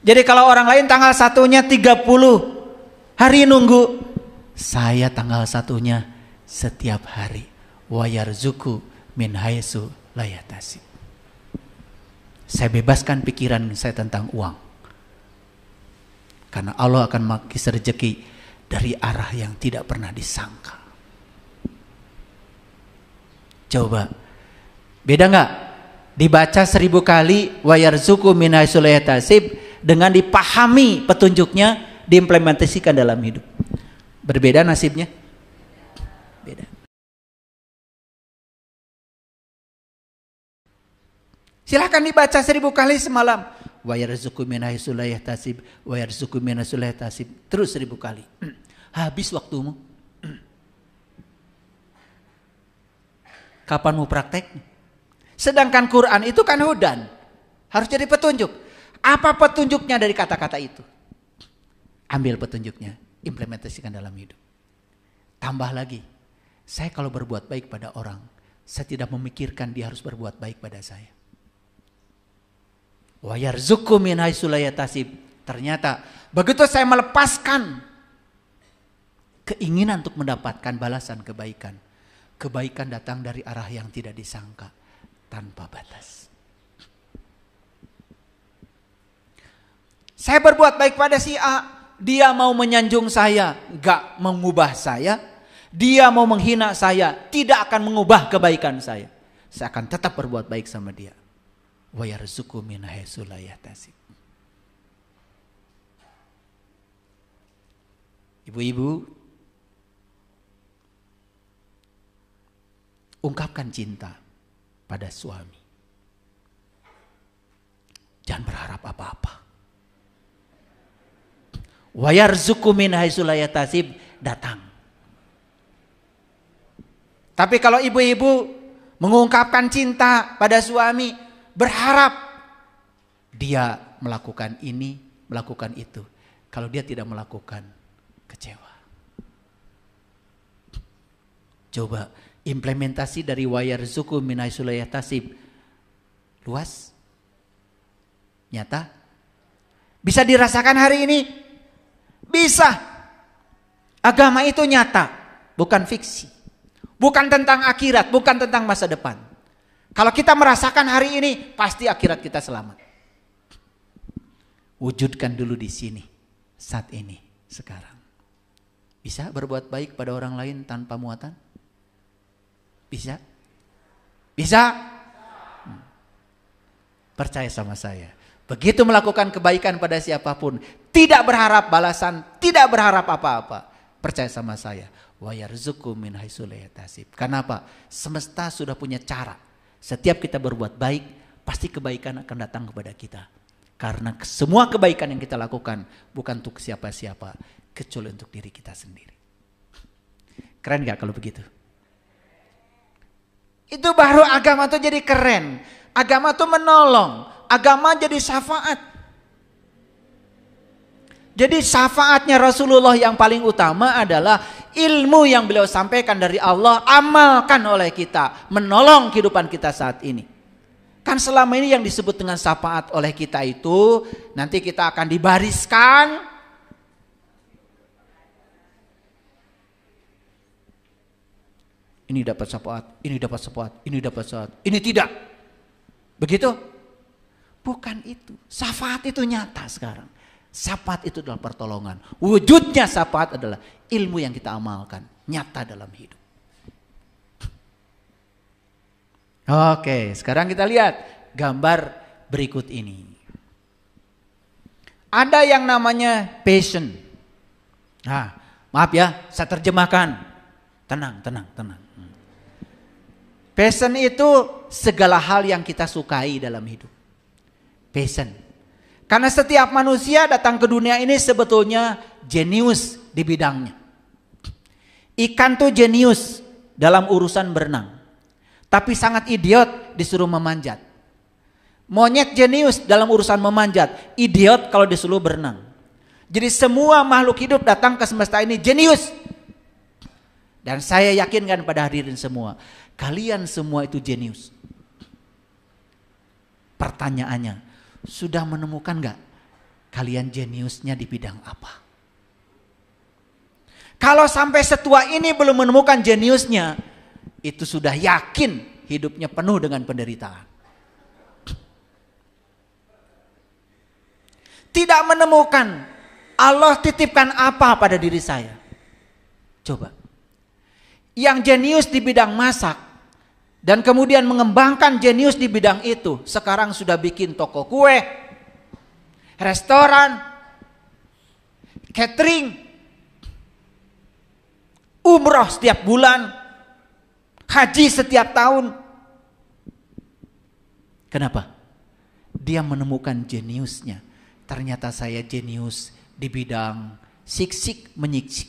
Jadi kalau orang lain tanggal 1-nya 30 hari nunggu, saya tanggal 1-nya setiap hari. Wa yarzuqu min haitsu la yahtasib. Saya bebaskan pikiran saya tentang uang. Karena Allah akan mengkis rezeki dari arah yang tidak pernah disangka. Coba, beda nggak? Dibaca 1000 kali wa yarzuqu min haitsu la yahtasib dengan dipahami petunjuknya, diimplementasikan dalam hidup. Berbeda nasibnya? Beda. Silahkan dibaca 1000 kali semalam. Wa yarzuqu min haitsu la yahtasib, wa yarzuqu min haitsu la yahtasib. Terus 1000 kali. Habis waktumu. Kapan mau praktek? Sedangkan Quran itu kan hudan. Harus jadi petunjuk. Apa petunjuknya dari kata-kata itu? Ambil petunjuknya, implementasikan dalam hidup. Tambah lagi, saya kalau berbuat baik pada orang, saya tidak memikirkan dia harus berbuat baik pada saya. Wa yarzuqu min haitsu la yahtasib. Ternyata begitu saya melepaskan keinginan untuk mendapatkan balasan kebaikan, kebaikan datang dari arah yang tidak disangka, tanpa batas. Saya berbuat baik pada si A, dia mau menyanjung saya, gak mengubah saya. Dia mau menghina saya, tidak akan mengubah kebaikan saya. Saya akan tetap berbuat baik sama dia. Wa yarzuqu min haitsu la yahtasib. Ibu-ibu, ungkapkan cinta pada suami. Jangan berharap apa-apa. Wa yarzuqu min haitsu la yahtasib, datang. Tapi kalau ibu-ibu mengungkapkan cinta pada suami, berharap dia melakukan ini, melakukan itu. Kalau dia tidak melakukan, kecewa. Coba implementasi dari wa yarzuqu min haitsu la yahtasib. Luas? Nyata? Bisa dirasakan hari ini? Bisa. Agama itu nyata, bukan fiksi. Bukan tentang akhirat, bukan tentang masa depan. Kalau kita merasakan hari ini, pasti akhirat kita selamat. Wujudkan dulu di sini, saat ini, sekarang. Bisa berbuat baik pada orang lain tanpa muatan? Bisa? Bisa? Percaya sama saya. Begitu melakukan kebaikan pada siapapun, tidak berharap balasan, tidak berharap apa-apa. Percaya sama saya. Wa yarzuqu min haitsu la yahtasib. Kenapa? Semesta sudah punya cara. Setiap kita berbuat baik, pasti kebaikan akan datang kepada kita. Karena semua kebaikan yang kita lakukan bukan untuk siapa-siapa, kecuali untuk diri kita sendiri. Keren gak kalau begitu? Itu baru agama tuh jadi keren. Agama tuh menolong. Agama jadi syafaat. Jadi syafaatnya Rasulullah yang paling utama adalah ilmu yang beliau sampaikan dari Allah, amalkan oleh kita, menolong kehidupan kita saat ini. Kan selama ini yang disebut dengan syafaat oleh kita itu, nanti kita akan dibariskan. Ini dapat syafaat, ini dapat syafaat, ini dapat syafaat, ini tidak. Begitu? Bukan itu. Syafaat itu nyata sekarang. Syafaat itu adalah pertolongan. Wujudnya syafaat adalah ilmu yang kita amalkan. Nyata dalam hidup. Oke, sekarang kita lihat gambar berikut ini. Ada yang namanya passion. Nah, maaf ya, saya terjemahkan. Tenang. Passion itu segala hal yang kita sukai dalam hidup. Passion. Karena setiap manusia datang ke dunia ini sebetulnya jenius di bidangnya. Ikan tuh jenius dalam urusan berenang. Tapi sangat idiot disuruh memanjat. Monyet jenius dalam urusan memanjat. Idiot kalau disuruh berenang. Jadi semua makhluk hidup datang ke semesta ini jenius. Dan saya yakinkan pada hadirin semua, kalian semua itu jenius. Pertanyaannya, sudah menemukan gak kalian jeniusnya di bidang apa? Kalau sampai setua ini belum menemukan jeniusnya, itu sudah yakin hidupnya penuh dengan penderitaan. Tidak menemukan Allah titipkan apa pada diri saya. Coba. Yang jenius di bidang masak dan kemudian mengembangkan jenius di bidang itu, sekarang sudah bikin toko kue, restoran, catering, umroh setiap bulan, haji setiap tahun. Kenapa? Dia menemukan jeniusnya. Ternyata saya jenius di bidang siksik menyiksik.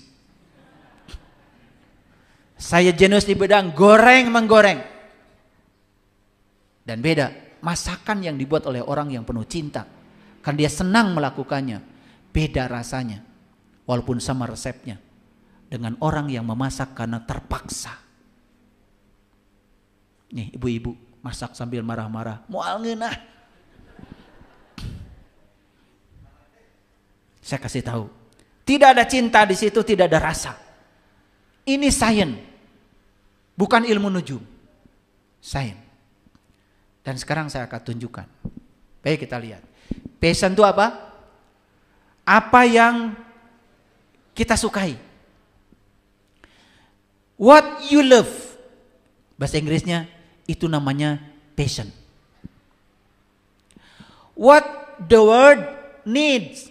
Saya jenius di bidang goreng menggoreng. Dan beda, masakan yang dibuat oleh orang yang penuh cinta, kan dia senang melakukannya, beda rasanya. Walaupun sama resepnya, dengan orang yang memasak karena terpaksa. Nih ibu-ibu masak sambil marah-marah, moal ngeunah. Saya kasih tahu, tidak ada cinta di situ, tidak ada rasa. Ini sains, bukan ilmu nujum, sains. Dan sekarang saya akan tunjukkan. Baik, kita lihat. Passion itu apa? Apa yang kita sukai. What you love. Bahasa Inggrisnya itu namanya passion. What the world needs.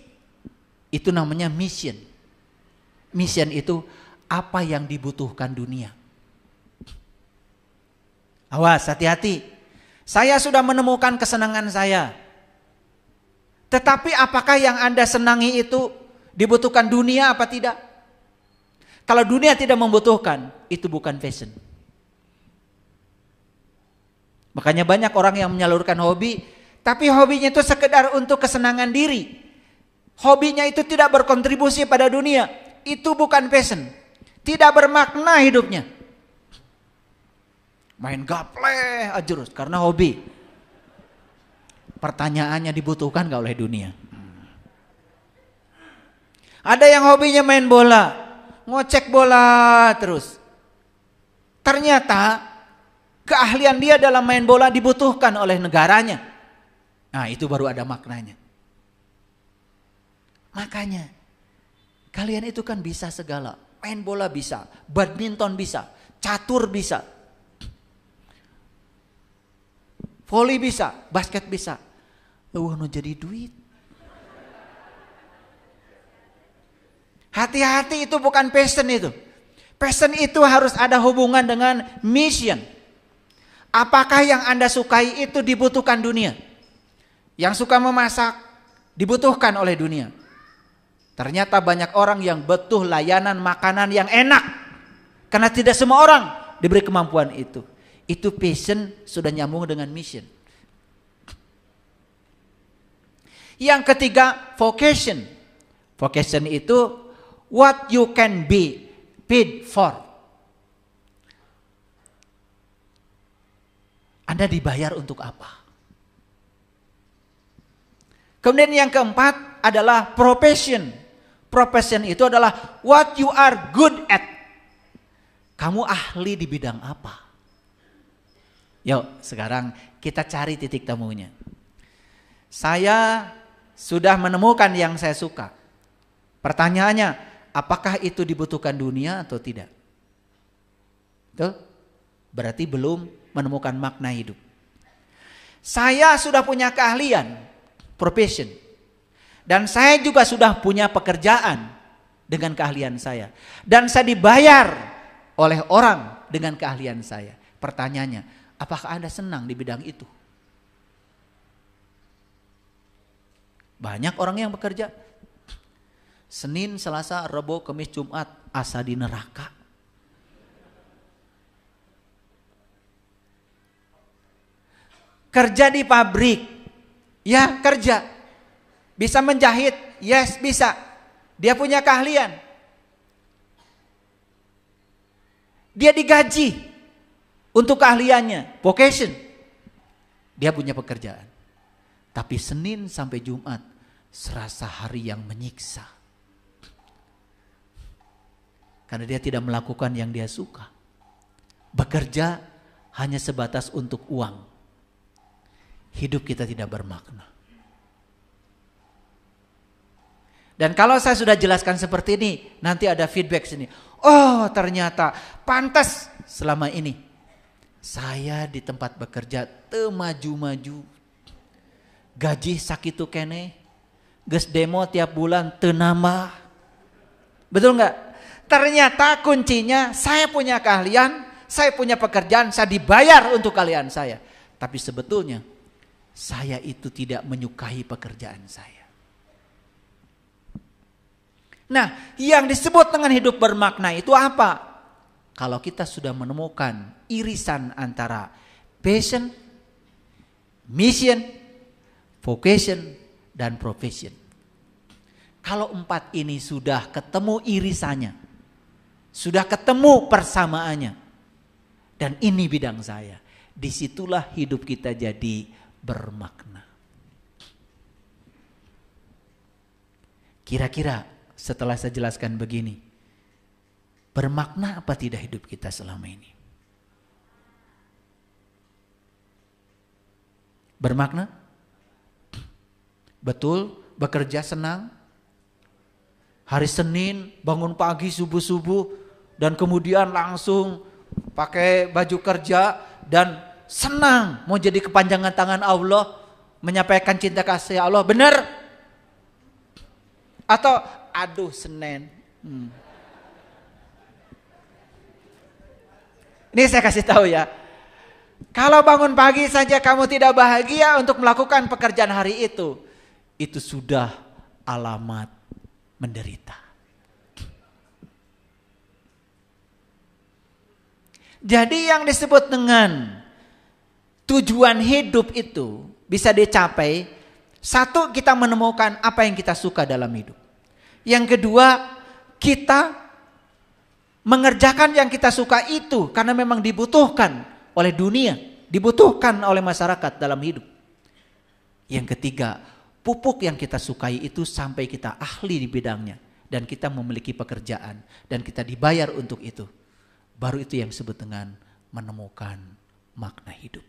Itu namanya mission. Mission itu apa yang dibutuhkan dunia. Awas, hati-hati. Saya sudah menemukan kesenangan saya. Tetapi apakah yang Anda senangi itu dibutuhkan dunia apa tidak? Kalau dunia tidak membutuhkan, itu bukan passion. Makanya banyak orang yang menyalurkan hobi, tapi hobinya itu sekedar untuk kesenangan diri. Hobinya itu tidak berkontribusi pada dunia. Itu bukan passion. Tidak bermakna hidupnya. Main gaple aja karena hobi. Pertanyaannya, dibutuhkan gak oleh dunia? Ada yang hobinya main bola, ngocek bola terus. Ternyata keahlian dia dalam main bola dibutuhkan oleh negaranya. Nah, itu baru ada maknanya. Makanya kalian itu kan bisa segala. Main bola bisa, badminton bisa, catur bisa, voli bisa, basket bisa. Nu jadi duit. Hati-hati, itu bukan passion itu. Passion itu harus ada hubungan dengan mission. Apakah yang Anda sukai itu dibutuhkan dunia? Yang suka memasak dibutuhkan oleh dunia. Ternyata banyak orang yang butuh layanan makanan yang enak. Karena tidak semua orang diberi kemampuan itu. Itu passion sudah nyambung dengan mission. Yang ketiga, vocation. Vocation itu what you can be paid for. Anda dibayar untuk apa? Kemudian yang keempat adalah profession. Profession itu adalah what you are good at. Kamu ahli di bidang apa? Yuk, sekarang kita cari titik temunya. Saya sudah menemukan yang saya suka. Pertanyaannya, apakah itu dibutuhkan dunia atau tidak? Tuh, berarti belum menemukan makna hidup. Saya sudah punya keahlian, profession. Dan saya juga sudah punya pekerjaan dengan keahlian saya. Dan saya dibayar oleh orang dengan keahlian saya. Pertanyaannya, apakah Anda senang di bidang itu? Banyak orang yang bekerja Senin, Selasa, Rabu, Kamis, Jumat asa di neraka. Kerja di pabrik, ya kerja. Bisa menjahit, yes bisa. Dia punya keahlian. Dia digaji untuk keahliannya, vocation. Dia punya pekerjaan. Tapi Senin sampai Jumat serasa hari yang menyiksa. Karena dia tidak melakukan yang dia suka. Bekerja hanya sebatas untuk uang. Hidup kita tidak bermakna. Dan kalau saya sudah jelaskan seperti ini, nanti ada feedback sini. Oh, ternyata pantas selama ini saya di tempat bekerja maju-maju. Gaji sakitu kene, geus demo tiap bulan teu nambah. Betul enggak? Ternyata kuncinya saya punya keahlian, saya punya pekerjaan, saya dibayar untuk keahlian saya. Tapi sebetulnya saya itu tidak menyukai pekerjaan saya. Nah, yang disebut dengan hidup bermakna itu apa? Kalau kita sudah menemukan irisan antara passion, mission, vocation, dan profession. Kalau 4 ini sudah ketemu irisannya, sudah ketemu persamaannya, dan ini bidang saya, disitulah hidup kita jadi bermakna. Kira-kira setelah saya jelaskan begini, bermakna apa tidak hidup kita selama ini? Bermakna? Betul, bekerja senang. Hari Senin bangun pagi subuh-subuh dan kemudian langsung pakai baju kerja dan senang mau jadi kepanjangan tangan Allah, menyampaikan cinta kasih Allah. Benar? Atau aduh Senin. Ini saya kasih tahu ya. Kalau bangun pagi saja kamu tidak bahagia untuk melakukan pekerjaan hari itu sudah alamat menderita. Jadi yang disebut dengan tujuan hidup itu bisa dicapai, satu, kita menemukan apa yang kita suka dalam hidup. Yang kedua, kita mengerjakan yang kita suka itu karena memang dibutuhkan oleh dunia, dibutuhkan oleh masyarakat dalam hidup. Yang ketiga, pupuk yang kita sukai itu sampai kita ahli di bidangnya dan kita memiliki pekerjaan dan kita dibayar untuk itu. Baru itu yang disebut dengan menemukan makna hidup.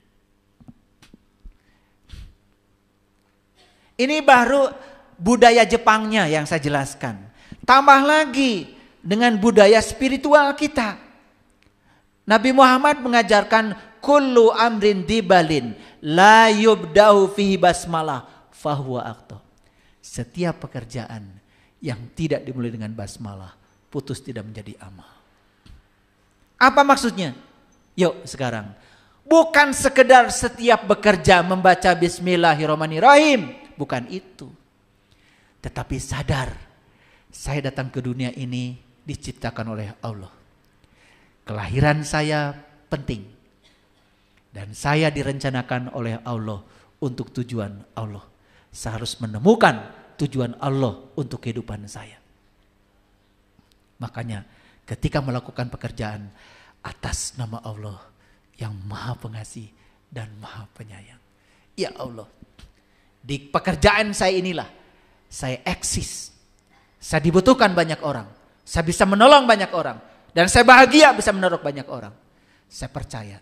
Ini baru budaya Jepangnya yang saya jelaskan. Tambah lagi dengan budaya spiritual kita. Nabi Muhammad mengajarkan kullu amrin dibalin la yubda'u fihi basmalah fahuwa aqta. Setiap pekerjaan yang tidak dimulai dengan basmalah putus tidak menjadi amal. Apa maksudnya? Yuk sekarang. Bukan sekedar setiap bekerja membaca bismillahirrahmanirrahim. Bukan itu. Tetapi sadar, saya datang ke dunia ini diciptakan oleh Allah. Kelahiran saya penting. Dan saya direncanakan oleh Allah untuk tujuan Allah. Saya harus menemukan tujuan Allah untuk kehidupan saya. Makanya ketika melakukan pekerjaan atas nama Allah yang Maha Pengasih dan Maha Penyayang. Ya Allah, di pekerjaan saya inilah saya eksis. Saya dibutuhkan banyak orang. Saya bisa menolong banyak orang. Dan saya bahagia bisa menolong banyak orang. Saya percaya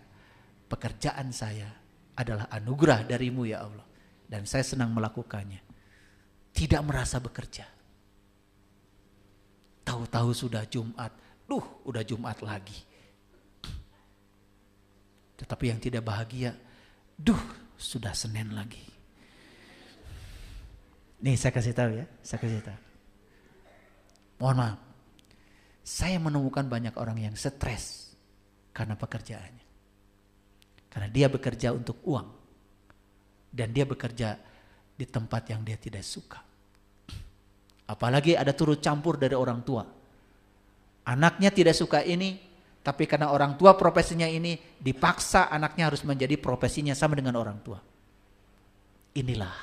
pekerjaan saya adalah anugerah darimu ya Allah. Dan saya senang melakukannya. Tidak merasa bekerja. Tahu-tahu sudah Jumat. Udah Jumat lagi. Tetapi yang tidak bahagia. Sudah Senin lagi. Nih saya kasih tahu ya. Saya kasih tahu. Mohon maaf. Saya menemukan banyak orang yang stres karena pekerjaannya. Karena dia bekerja untuk uang. Dan dia bekerja di tempat yang dia tidak suka. Apalagi ada turut campur dari orang tua. Anaknya tidak suka ini, tapi karena orang tua profesinya ini, dipaksa anaknya harus menjadi profesinya sama dengan orang tua. Inilah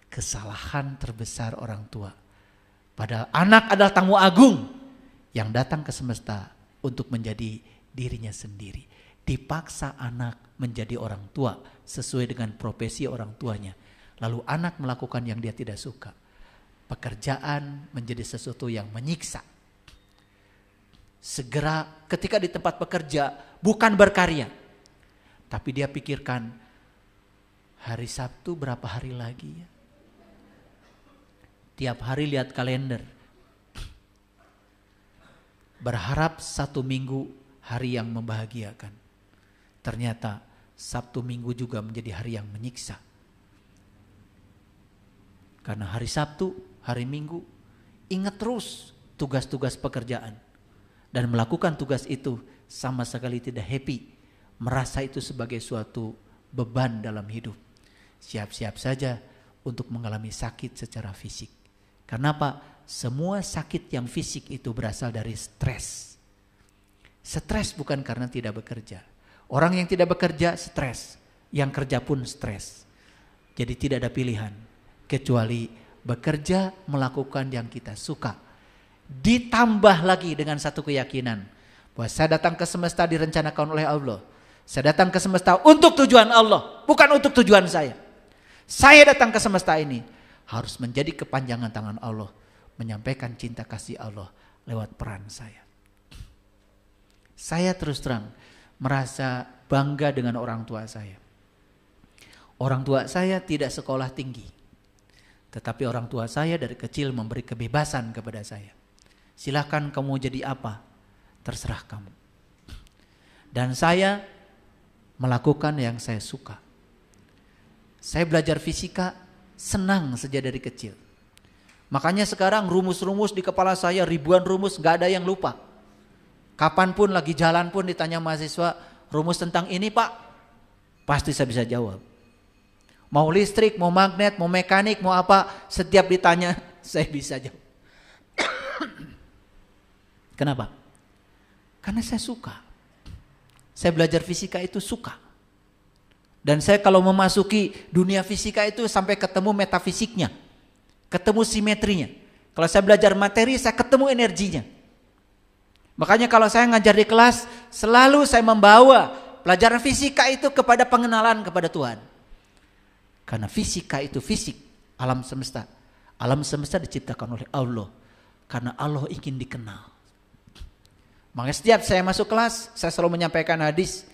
kesalahan terbesar orang tua. Padahal anak adalah tamu agung yang datang ke semesta untuk menjadi dirinya sendiri. Dipaksa anak menjadi orang tua sesuai dengan profesi orang tuanya. Lalu anak melakukan yang dia tidak suka. pekerjaan menjadi sesuatu yang menyiksa. Segera ketika di tempat bekerja bukan berkarya, tapi dia pikirkan hari Sabtu berapa hari lagi ya. Tiap hari lihat kalender, berharap 1 minggu hari yang membahagiakan. Ternyata Sabtu Minggu juga menjadi hari yang menyiksa. Karena hari Sabtu, hari Minggu, ingat terus tugas-tugas pekerjaan. Dan melakukan tugas itu sama sekali tidak happy. Merasa itu sebagai suatu beban dalam hidup. Siap-siap saja untuk mengalami sakit secara fisik. Kenapa? Semua sakit yang fisik itu berasal dari stres. Stres bukan karena tidak bekerja. Orang yang tidak bekerja stres, yang kerja pun stres. Jadi tidak ada pilihan kecuali bekerja melakukan yang kita suka. Ditambah lagi dengan satu keyakinan bahwa saya datang ke semesta direncanakan oleh Allah. Saya datang ke semesta untuk tujuan Allah, bukan untuk tujuan saya. Saya datang ke semesta ini harus menjadi kepanjangan tangan Allah, menyampaikan cinta kasih Allah lewat peran saya. Saya terus terang merasa bangga dengan orang tua saya. Orang tua saya tidak sekolah tinggi, tetapi orang tua saya dari kecil memberi kebebasan kepada saya. Silakan kamu jadi apa, terserah kamu. Dan saya melakukan yang saya suka. Saya belajar fisika senang sejak dari kecil. Makanya sekarang rumus-rumus di kepala saya, ribuan rumus, gak ada yang lupa. Kapanpun lagi jalan pun ditanya mahasiswa, rumus tentang ini Pak, pasti saya bisa jawab. Mau listrik, mau magnet, mau mekanik, mau apa, setiap ditanya saya bisa jawab. Kenapa? Karena saya suka. Saya belajar fisika itu suka. Dan saya kalau memasuki dunia fisika itu sampai ketemu metafisiknya, ketemu simetrinya. Kalau saya belajar materi, saya ketemu energinya. Makanya kalau saya ngajar di kelas, selalu saya membawa pelajaran fisika itu kepada pengenalan kepada Tuhan. Karena fisika itu fisik, alam semesta. Alam semesta diciptakan oleh Allah. Karena Allah ingin dikenal. Makanya setiap saya masuk kelas, saya selalu menyampaikan hadis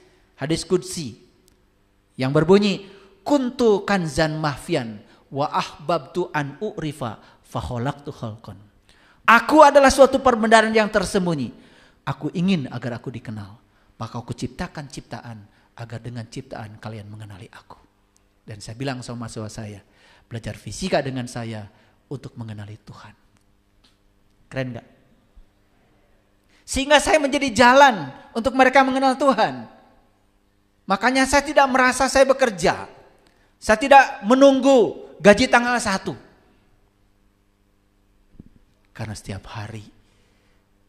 qudsi yang berbunyi, kuntu kanzan mahfian wa ahbabtu an u'rifa faholaktu khalqan. Aku adalah suatu perbendaharaan yang tersembunyi. Aku ingin agar aku dikenal. Maka aku ciptakan ciptaan agar dengan ciptaan kalian mengenali aku. Dan saya bilang sama mahasiswa saya, belajar fisika dengan saya untuk mengenali Tuhan. Keren gak? Sehingga saya menjadi jalan untuk mereka mengenal Tuhan. Makanya saya tidak merasa saya bekerja. Saya tidak menunggu gaji tanggal 1. Karena setiap hari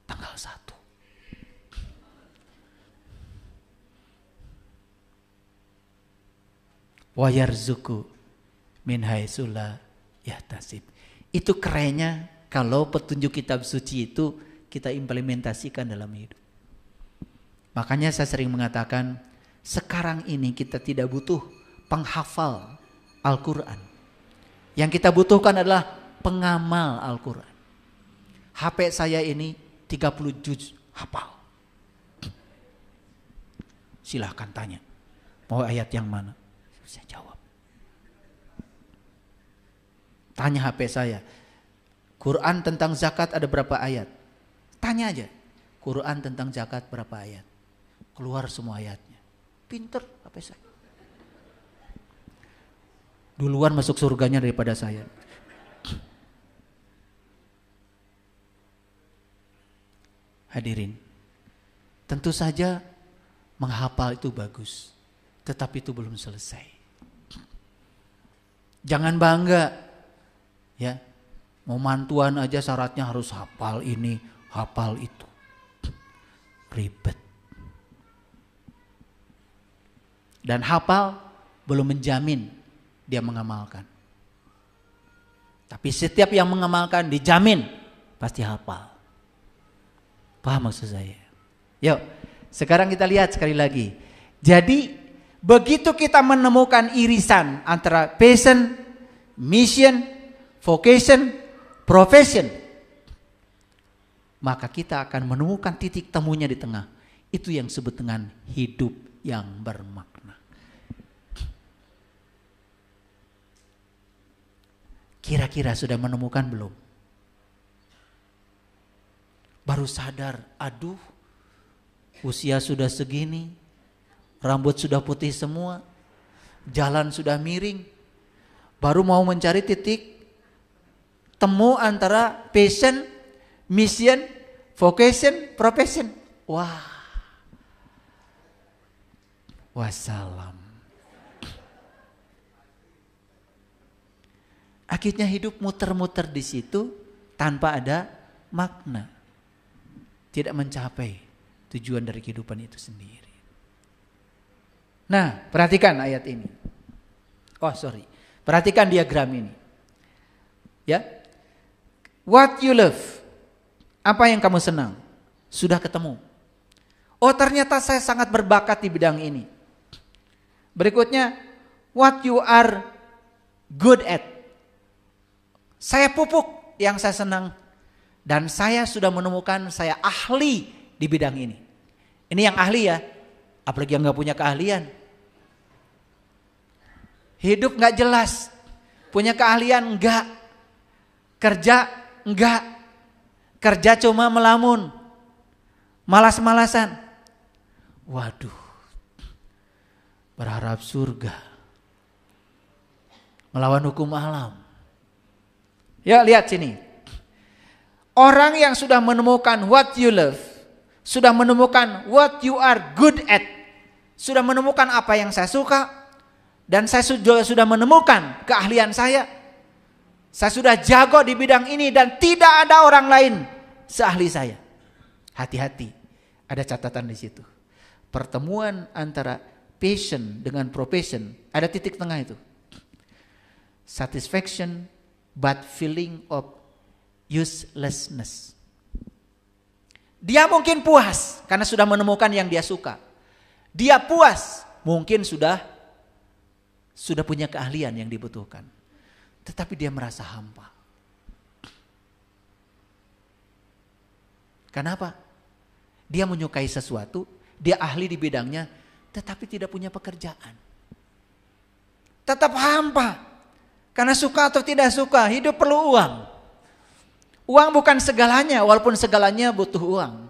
tanggal 1. Wa yarzuqu min haitsu la yahtasib. Itu kerennya kalau petunjuk kitab suci itu kita implementasikan dalam hidup. Makanya saya sering mengatakan, sekarang ini kita tidak butuh penghafal Al-Quran. Yang kita butuhkan adalah pengamal Al-Quran. HP saya ini 30 juz hafal. Silahkan tanya, mau ayat yang mana? Saya jawab. Tanya HP saya, Quran tentang zakat ada berapa ayat? Tanya aja, Quran tentang zakat berapa ayat? Keluar semua ayatnya. Pinter HP saya. Duluan masuk surganya daripada saya. Hadirin, tentu saja menghafal itu bagus, tetapi itu belum selesai. Jangan bangga, ya. Mau mantuan aja syaratnya harus hafal ini, hafal itu. Ribet. Dan hafal belum menjamin dia mengamalkan. Tapi setiap yang mengamalkan dijamin pasti hafal. Paham maksud saya? Yuk, sekarang kita lihat sekali lagi. Jadi begitu kita menemukan irisan antara passion, mission, vocation, profession, maka kita akan menemukan titik temunya di tengah. Itu yang disebut dengan hidup yang bermakna. Kira-kira sudah menemukan belum? Baru sadar, aduh, usia sudah segini, rambut sudah putih semua, jalan sudah miring, baru mau mencari titik temu antara passion, mission, vocation, profession. Wah, wassalam. Akhirnya hidup muter-muter di situ tanpa ada makna. Tidak mencapai tujuan dari kehidupan itu sendiri. Nah, perhatikan ayat ini. Perhatikan diagram ini. Ya. What you love. Apa yang kamu senang? Sudah ketemu. Oh, ternyata saya sangat berbakat di bidang ini. Berikutnya, what you are good at. Saya pupuk yang saya senang. Dan saya sudah menemukan saya ahli di bidang ini. Ini yang ahli ya. Apalagi yang gak punya keahlian. Hidup gak jelas. Punya keahlian enggak. Kerja enggak. Kerja cuma melamun. Malas-malasan. Waduh. Berharap surga. Melawan hukum alam. Ya, lihat sini. Orang yang sudah menemukan what you love, sudah menemukan what you are good at, sudah menemukan apa yang saya suka, dan saya sudah menemukan keahlian saya sudah jago di bidang ini dan tidak ada orang lain seahli saya. Hati-hati, ada catatan di situ. Pertemuan antara passion dengan profession, ada titik tengah itu. Satisfaction but feeling of uselessness. Dia mungkin puas karena sudah menemukan yang dia suka. Dia puas mungkin sudah punya keahlian yang dibutuhkan. Tetapi dia merasa hampa. Kenapa? Dia menyukai sesuatu, dia ahli di bidangnya, tetapi tidak punya pekerjaan. Tetap hampa. Karena suka atau tidak suka, hidup perlu uang. Uang bukan segalanya, walaupun segalanya butuh uang.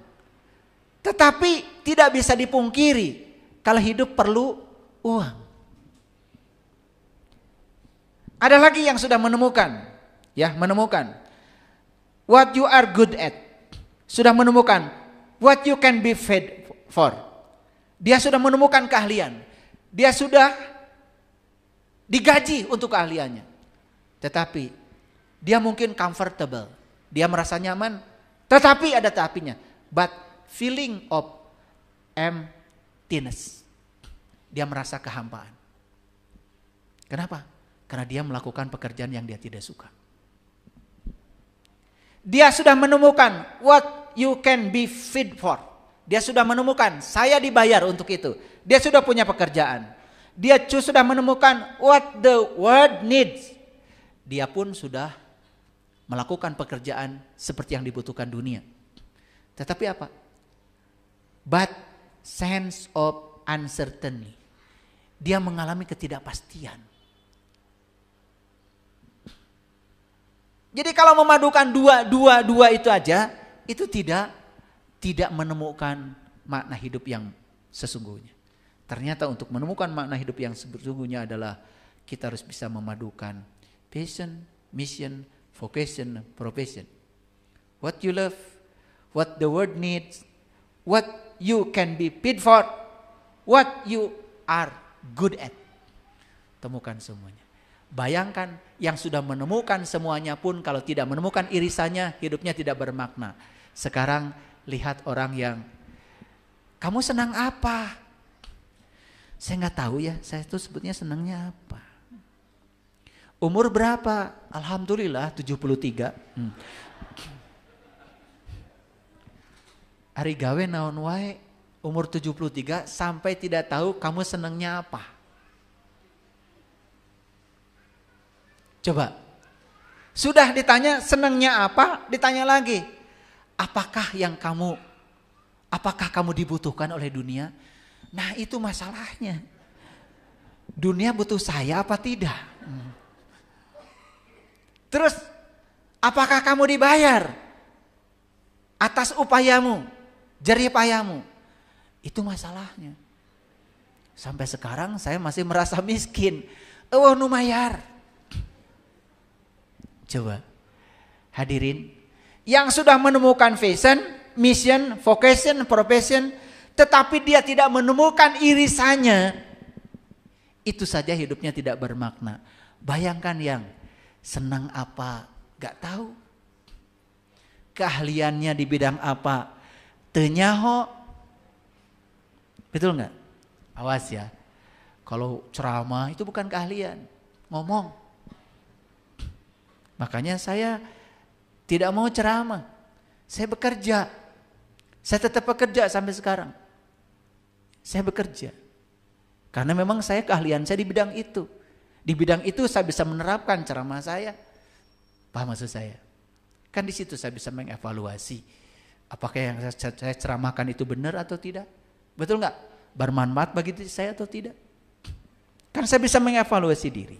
Tetapi tidak bisa dipungkiri kalau hidup perlu uang. Ada lagi yang sudah menemukan what you are good at. Sudah menemukan what you can be paid for. Dia sudah menemukan keahlian. Dia sudah digaji untuk keahliannya. Tetapi dia mungkin comfortable. Dia merasa nyaman, tetapi ada tapinya. But feeling of emptiness. Dia merasa kehampaan. Kenapa? Karena dia melakukan pekerjaan yang dia tidak suka. Dia sudah menemukan what you can be fit for. Dia sudah menemukan saya dibayar untuk itu. Dia sudah punya pekerjaan. Dia sudah menemukan what the world needs. Dia pun sudah melakukan pekerjaan seperti yang dibutuhkan dunia. Tetapi apa? But sense of uncertainty. Dia mengalami ketidakpastian. Jadi kalau memadukan dua itu aja, itu tidak menemukan makna hidup yang sesungguhnya. Ternyata untuk menemukan makna hidup yang sesungguhnya adalah kita harus bisa memadukan passion, mission, vocation, profession. What you love, what the world needs, what you can be paid for, what you are good at. Temukan semuanya. Bayangkan yang sudah menemukan semuanya pun kalau tidak menemukan irisannya, hidupnya tidak bermakna. Sekarang lihat orang yang, kamu senang apa? Saya nggak tahu ya, saya tuh sebetulnya senangnya apa. Umur berapa? Alhamdulillah 73. Ari gawe naon wae, umur 73 sampai tidak tahu kamu senangnya apa. Coba. Sudah ditanya senangnya apa, ditanya lagi. Apakah kamu dibutuhkan oleh dunia? Nah itu masalahnya. Dunia butuh saya apa tidak? Terus apakah kamu dibayar atas upayamu, jerih payahmu? Itu masalahnya. Sampai sekarang saya masih merasa miskin. Nu mayar. Coba hadirin, yang sudah menemukan vision, mission, vocation, profession, tetapi dia tidak menemukan irisannya, itu saja hidupnya tidak bermakna. Bayangkan yang senang apa, gak tahu. Keahliannya di bidang apa, tenyaho. Betul nggak? Awas ya. Kalau ceramah itu bukan keahlian, ngomong. Makanya saya tidak mau ceramah. Saya bekerja. Saya tetap bekerja sampai sekarang. Saya bekerja. Karena memang saya keahlian saya di bidang itu. Di bidang itu saya bisa menerapkan ceramah saya. Paham maksud saya? Kan di situ saya bisa mengevaluasi. Apakah yang saya ceramahkan itu benar atau tidak? Betul nggak? Bermanfaat bagi diri saya atau tidak? Kan saya bisa mengevaluasi diri.